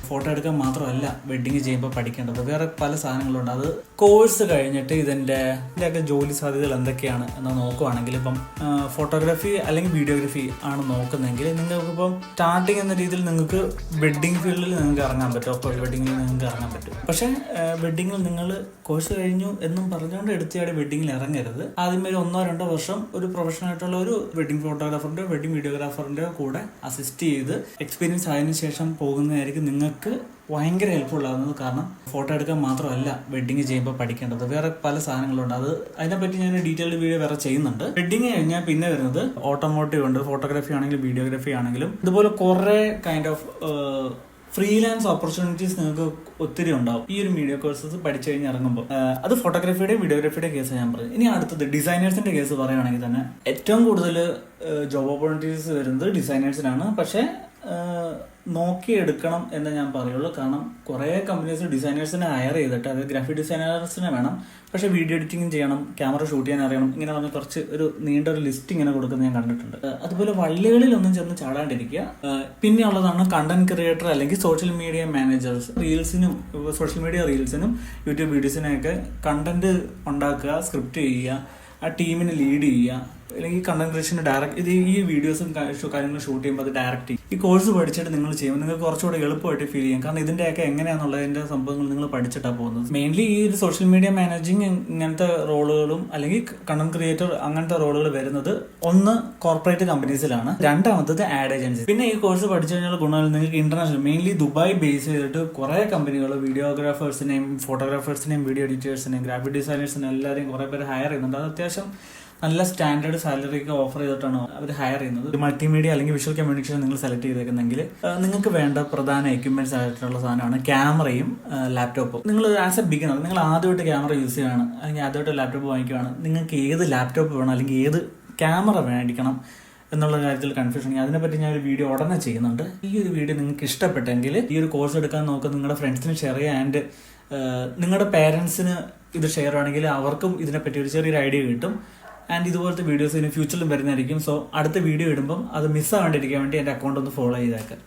Photo എടുക്കാൻ മാത്രമല്ല wedding ചെയ്യുമ്പോൾ പഠിക്കേണ്ടത്, വേറെ പല സാധനങ്ങളുണ്ട്. അത് കോഴ്സ് കഴിഞ്ഞിട്ട് ഇതിൻ്റെയൊക്കെ ജോലി സാധ്യതകൾ എന്തൊക്കെയാണ് എന്ന് നോക്കുവാണെങ്കിൽ, ഇപ്പം ഫോട്ടോഗ്രാഫി അല്ലെങ്കിൽ വീഡിയോഗ്രാഫി ആണ് നോക്കുന്നതെങ്കിൽ നിങ്ങൾക്കിപ്പം സ്റ്റാർട്ടിങ് എന്ന രീതിയിൽ നിങ്ങൾക്ക് വെഡ്ഡിങ് ഫീൽഡിൽ നിങ്ങൾക്ക് ഇറങ്ങാൻ പറ്റും. അപ്പോൾ വെഡ്ഡിങ്ങിൽ നിങ്ങൾക്ക് ഇറങ്ങാൻ പറ്റും. പക്ഷേ വെഡ്ഡിങ്ങിൽ നിങ്ങൾ കോഴ്സ് കഴിഞ്ഞു എന്നും പറഞ്ഞുകൊണ്ട് എടുത്തിയാടി വെഡ്ഡിങ്ങിൽ ഇറങ്ങരുത്. ആദ്യമേ ഒരു 1-2 വർഷം ഒരു പ്രൊഫഷണൽ ആയിട്ടുള്ള ഒരു വെഡ്ഡിങ് ഫോട്ടോഗ്രാഫറിൻ്റെ വെഡ്ഡിങ് വീഡിയോഗ്രാഫറിൻ്റെ കൂടെ അസിസ്റ്റ് ചെയ്ത് എക്സ്പീരിയൻസ് ആയതിനു ശേഷം പോകുന്നതായിരിക്കും നിങ്ങൾക്ക് ഭയങ്കര ഹെൽപ്ഫുൾ ആകുന്നത്. കാരണം ഫോട്ടോ എടുക്കാൻ മാത്രമല്ല വെഡ്ഡിങ് ചെയ്യുമ്പോൾ പഠിക്കേണ്ടത്, വേറെ പല സാധനങ്ങളുണ്ട്. അതിനെപ്പറ്റി ഞാൻ ഡീറ്റെയിൽഡ് വീഡിയോ വേറെ ചെയ്യുന്നുണ്ട്. വെഡ്ഡിങ് കഴിഞ്ഞാൽ പിന്നെ വരുന്നത് ഓട്ടോമോട്ടീവ് ഉണ്ട്. ഫോട്ടോഗ്രാഫി ആണെങ്കിലും വീഡിയോഗ്രാഫി ആണെങ്കിലും ഇതുപോലെ കുറേ കൈൻഡ് ഓഫ് ഫ്രീലാൻസ് ഓപ്പർച്യൂണിറ്റീസ് നിങ്ങൾക്ക് ഒത്തിരി ഉണ്ടാവും ഈ ഒരു മീഡിയ കോഴ്സസ് പഠിച്ചു കഴിഞ്ഞ് ഇറങ്ങുമ്പോൾ. അത് ഫോട്ടോഗ്രാഫിയുടെയും വീഡിയോഗ്രാഫിയുടെയും കേസ് ഞാൻ പറഞ്ഞു. ഇനി അടുത്തത് ഡിസൈനേഴ്സിന്റെ കേസ് പറയുകയാണെങ്കിൽ തന്നെ ഏറ്റവും കൂടുതൽ ജോബ് ഓപ്പർച്യൂണിറ്റീസ് വരുന്നത് ഡിസൈനേഴ്സിനാണ്. പക്ഷേ നോക്കിയെടുക്കണം എന്ന് ഞാൻ പറയുള്ളൂ. കാരണം കുറേ കമ്പനീസ് ഡിസൈനേഴ്സിനെ ഹയർ ചെയ്തിട്ട്, അത് ഗ്രാഫിക് ഡിസൈനേഴ്സിനെ വേണം, പക്ഷേ വീഡിയോ എഡിറ്റിംഗ് ചെയ്യണം, ക്യാമറ ഷൂട്ട് ചെയ്യാൻ അറിയണം, ഇങ്ങനെ പറഞ്ഞ് കുറച്ച് ഒരു നീണ്ട ലിസ്റ്റ് ഇങ്ങനെ കൊടുക്കുന്നത് ഞാൻ കണ്ടിട്ടുണ്ട്. അതുപോലെ വള്ളികളിലൊന്നും ചെന്ന് ചാടാണ്ടിരിക്കുക. പിന്നെ ഉള്ളതാണ് കണ്ടന്റ് ക്രിയേറ്റർ അല്ലെങ്കിൽ social media managers. Social media റീൽസിനും യൂട്യൂബ് വീഡിയോസിനൊക്കെ കണ്ടന്റ് ഉണ്ടാക്കുക, സ്ക്രിപ്റ്റ് ചെയ്യുക, ആ ടീമിനെ ലീഡ് ചെയ്യുക, അല്ലെങ്കിൽ കണ്ടന്റ് ക്രിയേഷന് ഡയറക്റ്റ് ഈ വീഡിയോസും കാര്യങ്ങളും ഷൂട്ട് ചെയ്യുമ്പോൾ അത് ഡയറക്റ്റ് ചെയ്യും. ഈ കോഴ്സ് പഠിച്ചിട്ട് നിങ്ങൾ ചെയ്യുമ്പോൾ നിങ്ങൾക്ക് കുറച്ചുകൂടെ എളുപ്പമായിട്ട് ഫീൽ ചെയ്യും. കാരണം ഇതിൻ്റെയൊക്കെ എങ്ങനെയാണെന്നുള്ളതിൻ്റെ സംഭവങ്ങൾ നിങ്ങൾ പഠിച്ചിട്ടാണ് പോകുന്നത്. മെയിൻലി ഈ ഒരു സോഷ്യൽ മീഡിയ മാനേജിങ് ഇങ്ങനത്തെ റോളുകളും അല്ലെങ്കിൽ കണ്ടന്റ് ക്രിയേറ്റർ അങ്ങനത്തെ റോളുകൾ വരുന്നത് ഒന്ന് കോർപ്പറേറ്റ് കമ്പനീസിലാണ്, രണ്ടാമത്തത് ആഡ് ഏജൻസി. പിന്നെ ഈ കോഴ്സ് പഠിച്ചു കഴിഞ്ഞാൽ ഗുണങ്ങൾ നിങ്ങൾക്ക് ഇന്റർനാഷണൽ മെയിൻലി ദുബായ് ബേസ് ചെയ്തിട്ട് കുറേ കമ്പനികൾ വീഡിയോഗ്രാഫേഴ്സിനെയും ഫോട്ടോഗ്രാഫേഴ്സിനെയും വീഡിയോ എഡിറ്റേഴ്സിനെയും ഗ്രാഫിക് ഡിസൈനേഴ്സിനെയും എല്ലാവരെയും കുറേ പേര് ഹയർ ചെയ്യുന്നുണ്ട്. അത് അത്യാവശ്യം നല്ല സ്റ്റാൻഡേർഡ് സാലറി ഒക്കെ ഓഫർ ചെയ്തിട്ടാണ് അവർ ഹയർ ചെയ്യുന്നത്. മൾട്ടിമീഡിയ അല്ലെങ്കിൽ വിഷ്വൽ കമ്മ്യൂണിക്കേഷൻ നിങ്ങൾ സെലക്ട് ചെയ്തേക്കുന്നെങ്കിൽ നിങ്ങൾക്ക് വേണ്ട പ്രധാന എക്യുപ്മെന്റ്സ് ആയിട്ടുള്ള സാധനമാണ് ക്യാമറയും ലാപ്ടോപ്പും. നിങ്ങൾ ആസ് എ ബിഗിനർ നിങ്ങൾ ആദ്യമായിട്ട് ക്യാമറ യൂസ് ചെയ്യുകയാണ് അല്ലെങ്കിൽ ആദ്യമായിട്ട് ലാപ്ടോപ്പ് വാങ്ങിക്കുകയാണ്, നിങ്ങൾക്ക് ഏത് ലാപ്ടോപ്പ് വേണം അല്ലെങ്കിൽ ഏത് ക്യാമറ മേടിക്കണം എന്നുള്ള കാര്യത്തിൽ കൺഫ്യൂഷൻ. അതിനെപ്പറ്റി ഞാൻ ഒരു വീഡിയോ ഉടനെ ചെയ്യുന്നുണ്ട്. ഈ ഒരു വീഡിയോ നിങ്ങൾക്ക് ഇഷ്ടപ്പെട്ടെങ്കിൽ ഈ ഒരു കോഴ്സ് എടുക്കാൻ നോക്കുക, നിങ്ങളുടെ ഫ്രണ്ട്സിന് ഷെയർ ചെയ്യുക. ആൻഡ് നിങ്ങളുടെ പേരൻസിന് ഇത് ഷെയർ ആണെങ്കിൽ അവർക്കും ഇതിനെപ്പറ്റി ഒരു ചെറിയൊരു ഐഡിയ കിട്ടും. ആൻഡ് ഇതുപോലത്തെ വീഡിയോസ് ഇനി ഫ്യൂച്ചറിലും വരുന്നതായിരിക്കും. സോ അടുത്ത വീഡിയോ ഇടുമ്പം അത് മിസ്സാവാണ്ടിരിക്കാൻ വേണ്ടി എൻ്റെ അക്കൗണ്ട് ഒന്ന് ഫോളോ ചെയ്തേക്കാം.